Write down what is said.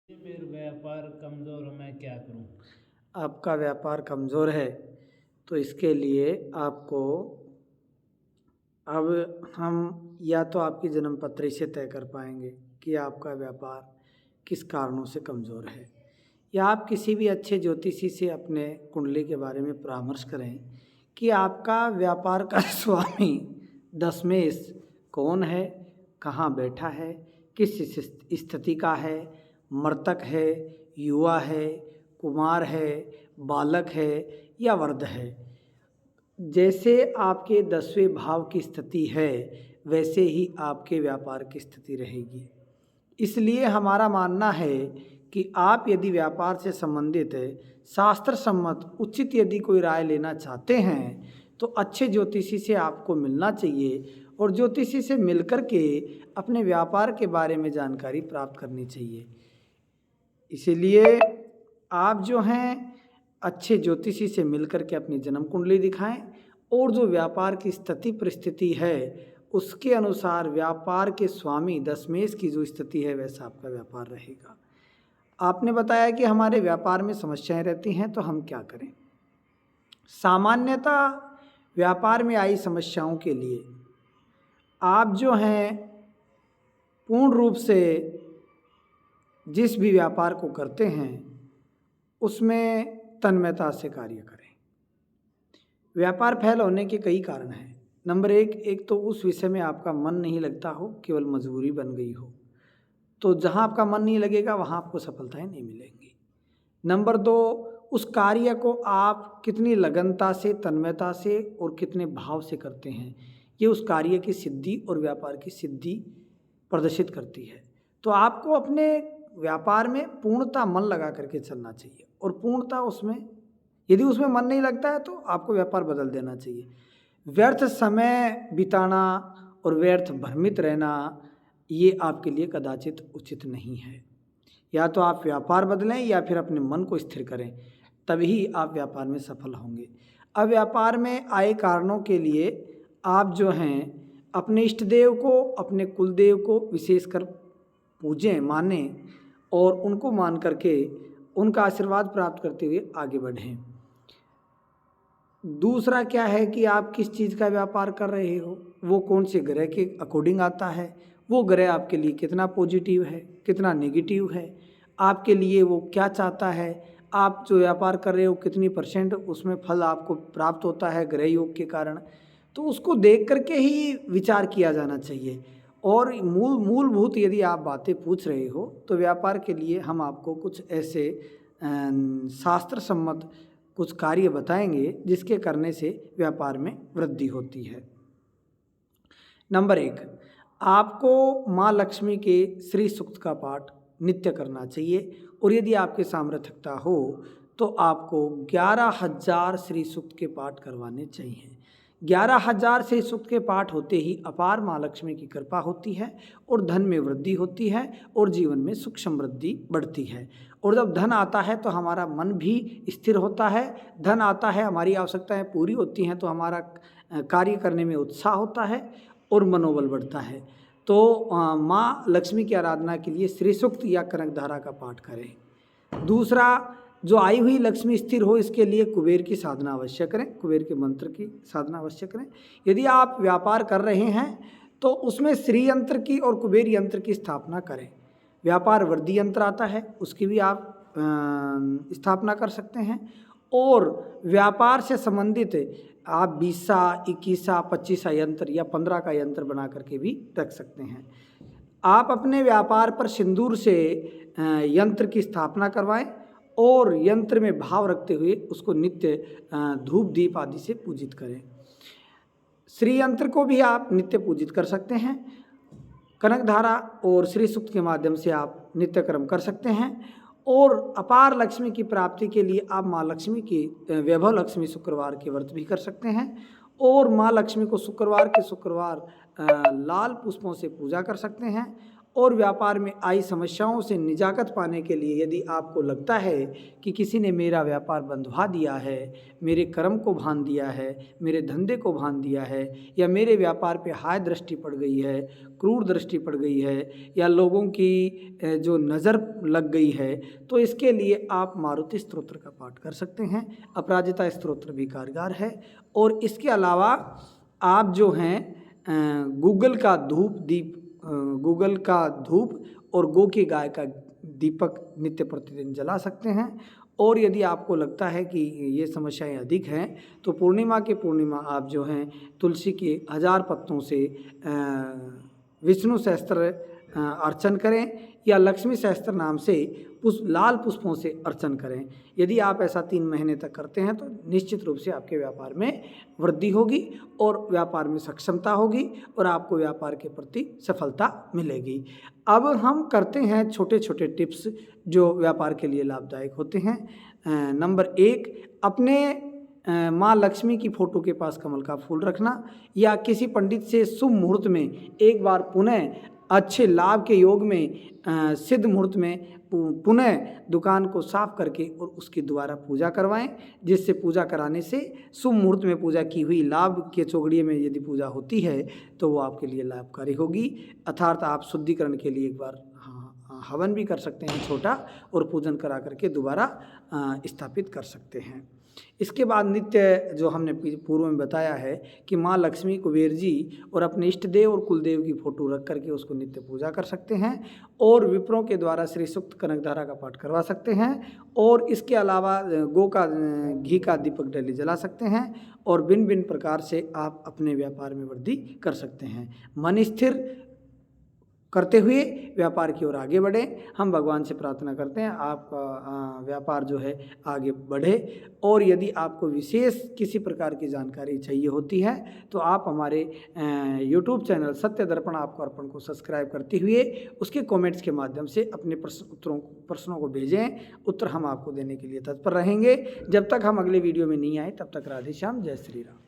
मेरा व्यापार कमज़ोर है, मैं क्या करूं? आपका व्यापार कमज़ोर है तो इसके लिए आपको अब हम या तो आपकी जन्म पत्री से तय कर पाएंगे कि आपका व्यापार किस कारणों से कमज़ोर है, या आप किसी भी अच्छे ज्योतिषी से अपने कुंडली के बारे में परामर्श करें कि आपका व्यापार का स्वामी दशमेश कौन है, कहाँ बैठा है, किस स्थिति का है, मृतक है, युवा है, कुमार है, बालक है या वृद्ध है। जैसे आपके 10वें भाव की स्थिति है वैसे ही आपके व्यापार की स्थिति रहेगी। इसलिए हमारा मानना है कि आप यदि व्यापार से संबंधित शास्त्र सम्मत उचित यदि कोई राय लेना चाहते हैं तो अच्छे ज्योतिषी से आपको मिलना चाहिए और ज्योतिषी से मिलकर के अपने व्यापार के बारे में जानकारी प्राप्त करनी चाहिए। इसीलिए आप जो हैं अच्छे ज्योतिषी से मिलकर के अपनी जन्म कुंडली दिखाएं और जो व्यापार की स्थिति परिस्थिति है उसके अनुसार व्यापार के स्वामी दशमेश की जो स्थिति है वैसा आपका व्यापार रहेगा। आपने बताया कि हमारे व्यापार में समस्याएं रहती हैं, तो हम क्या करें? सामान्यतः व्यापार में आई समस्याओं के लिए आप जो हैं पूर्ण रूप से जिस भी व्यापार को करते हैं उसमें तन्मयता से कार्य करें। व्यापार फैल होने के कई कारण हैं। नंबर एक तो उस विषय में आपका मन नहीं लगता हो, केवल मजबूरी बन गई हो, तो जहाँ आपका मन नहीं लगेगा वहाँ आपको सफलताएं नहीं मिलेंगी। नंबर 2, उस कार्य को आप कितनी लगनता से, तन्मयता से और कितने भाव से करते हैं, ये उस कार्य की सिद्धि और व्यापार की सिद्धि प्रदर्शित करती है। तो आपको अपने व्यापार में पूर्णता मन लगा करके चलना चाहिए और पूर्णता उसमें, यदि उसमें मन नहीं लगता है तो आपको व्यापार बदल देना चाहिए। व्यर्थ समय बिताना और व्यर्थ भ्रमित रहना ये आपके लिए कदाचित उचित नहीं है। या तो आप व्यापार बदलें या फिर अपने मन को स्थिर करें, तभी आप व्यापार में सफल होंगे। अब व्यापार में आए कारणों के लिए आप जो हैं अपने इष्ट देव को, अपने कुलदेव को विशेषकर पूजें, मानें और उनको मान करके उनका आशीर्वाद प्राप्त करते हुए आगे बढ़ें। दूसरा क्या है कि आप किस चीज़ का व्यापार कर रहे हो, वो कौन से ग्रह के अकॉर्डिंग आता है, वो ग्रह आपके लिए कितना पॉजिटिव है, कितना नेगेटिव है, आपके लिए वो क्या चाहता है, आप जो व्यापार कर रहे हो कितनी % उसमें फल आपको प्राप्त होता है ग्रह योग के कारण, तो उसको देख करके ही विचार किया जाना चाहिए। और मूलभूत यदि आप बातें पूछ रहे हो तो व्यापार के लिए हम आपको कुछ ऐसे शास्त्र सम्मत कुछ कार्य बताएंगे जिसके करने से व्यापार में वृद्धि होती है। नंबर 1, आपको माँ लक्ष्मी के श्री सूक्त का पाठ नित्य करना चाहिए और यदि आपके सामर्थ्यता हो तो आपको 11,000 श्री सूक्त के पाठ करवाने चाहिए। 11,000 श्री सूक्त के पाठ होते ही अपार माँ लक्ष्मी की कृपा होती है और धन में वृद्धि होती है और जीवन में सुख समृद्धि बढ़ती है। और जब धन आता है तो हमारा मन भी स्थिर होता है, धन आता है, हमारी आवश्यकताएं पूरी होती हैं तो हमारा कार्य करने में उत्साह होता है और मनोबल बढ़ता है। तो माँ लक्ष्मी की आराधना के लिए श्री सूक्त या कनकधारा का पाठ करें। दूसरा, जो आई हुई लक्ष्मी स्थिर हो इसके लिए कुबेर की साधना अवश्य करें, कुबेर के मंत्र की साधना अवश्य करें। यदि आप व्यापार कर रहे हैं तो उसमें श्री यंत्र की और कुबेर यंत्र की स्थापना करें। व्यापार वृद्धि यंत्र आता है, उसकी भी आप स्थापना कर सकते हैं। और व्यापार से संबंधित आप 20सा, 21सा, 25सा यंत्र या 15 का यंत्र बना करके भी रख सकते हैं। आप अपने व्यापार पर सिंदूर से यंत्र की स्थापना करवाएं और यंत्र में भाव रखते हुए उसको नित्य धूप दीप आदि से पूजित करें। श्री यंत्र को भी आप नित्य पूजित कर सकते हैं। कनकधारा और श्री सूक्त के माध्यम से आप नित्य कर्म कर सकते हैं। और अपार लक्ष्मी की प्राप्ति के लिए आप माँ लक्ष्मी की वैभव लक्ष्मी शुक्रवार के व्रत भी कर सकते हैं और माँ लक्ष्मी को शुक्रवार के शुक्रवार लाल पुष्पों से पूजा कर सकते हैं और व्यापार में आई समस्याओं से निजात पाने के लिए यदि आपको लगता है कि किसी ने मेरा व्यापार बंधवा दिया है, मेरे कर्म को भान दिया है, मेरे धंधे को भान दिया है, या मेरे व्यापार पे हाय दृष्टि पड़ गई है, क्रूर दृष्टि पड़ गई है, या लोगों की जो नज़र लग गई है, तो इसके लिए आप मारुति स्तोत्र का पाठ कर सकते हैं। अपराजिता स्तोत्र भी कारगर है। और इसके अलावा आप जो हैं गूगल का धूप और गो की गाय का दीपक नित्य प्रतिदिन जला सकते हैं। और यदि आपको लगता है कि ये समस्याएं अधिक हैं तो पूर्णिमा आप जो हैं तुलसी के 1000 पत्तों से विष्णु सहस्त्र अर्चन करें, या लक्ष्मी सहस्त्र नाम से लाल पुष्पों से अर्चन करें। यदि आप ऐसा 3 महीने तक करते हैं तो निश्चित रूप से आपके व्यापार में वृद्धि होगी और व्यापार में सक्षमता होगी और आपको व्यापार के प्रति सफलता मिलेगी। अब हम करते हैं छोटे छोटे टिप्स जो व्यापार के लिए लाभदायक होते हैं। नंबर 1, अपने माँ लक्ष्मी की फ़ोटो के पास कमल का फूल रखना, या किसी पंडित से शुभ मुहूर्त में एक बार पुनः अच्छे लाभ के योग में सिद्ध मुहूर्त में पुनः दुकान को साफ करके और उसकी दोबारा पूजा करवाएं, जिससे पूजा कराने से शुभ मुहूर्त में पूजा की हुई लाभ के चौगड़िए में यदि पूजा होती है तो वो आपके लिए लाभकारी होगी। अर्थात आप शुद्धिकरण के लिए एक बार हवन भी कर सकते हैं छोटा, और पूजन करा करके दोबारा स्थापित कर सकते हैं। इसके बाद नित्य जो हमने पूर्व में बताया है कि माँ लक्ष्मी, कुबेर जी और अपने इष्ट देव और कुलदेव की फ़ोटो रख करके उसको नित्य पूजा कर सकते हैं, और विप्रों के द्वारा श्री सूक्त कनकधारा का पाठ करवा सकते हैं। और इसके अलावा गो का घी का दीपक डेली जला सकते हैं, और भिन्न प्रकार से आप अपने व्यापार में वृद्धि कर सकते हैं। मन स्थिर करते हुए व्यापार की ओर आगे बढ़ें। हम भगवान से प्रार्थना करते हैं आपका व्यापार जो है आगे बढ़े। और यदि आपको विशेष किसी प्रकार की जानकारी चाहिए होती है तो आप हमारे YouTube चैनल सत्य दर्पण आपको अर्पण को सब्सक्राइब करते हुए उसके कमेंट्स के माध्यम से अपने प्रश्नों को भेजें। उत्तर हम आपको देने के लिए तत्पर रहेंगे। जब तक हम अगले वीडियो में नहीं आए तब तक राधे श्याम, जय श्री राम।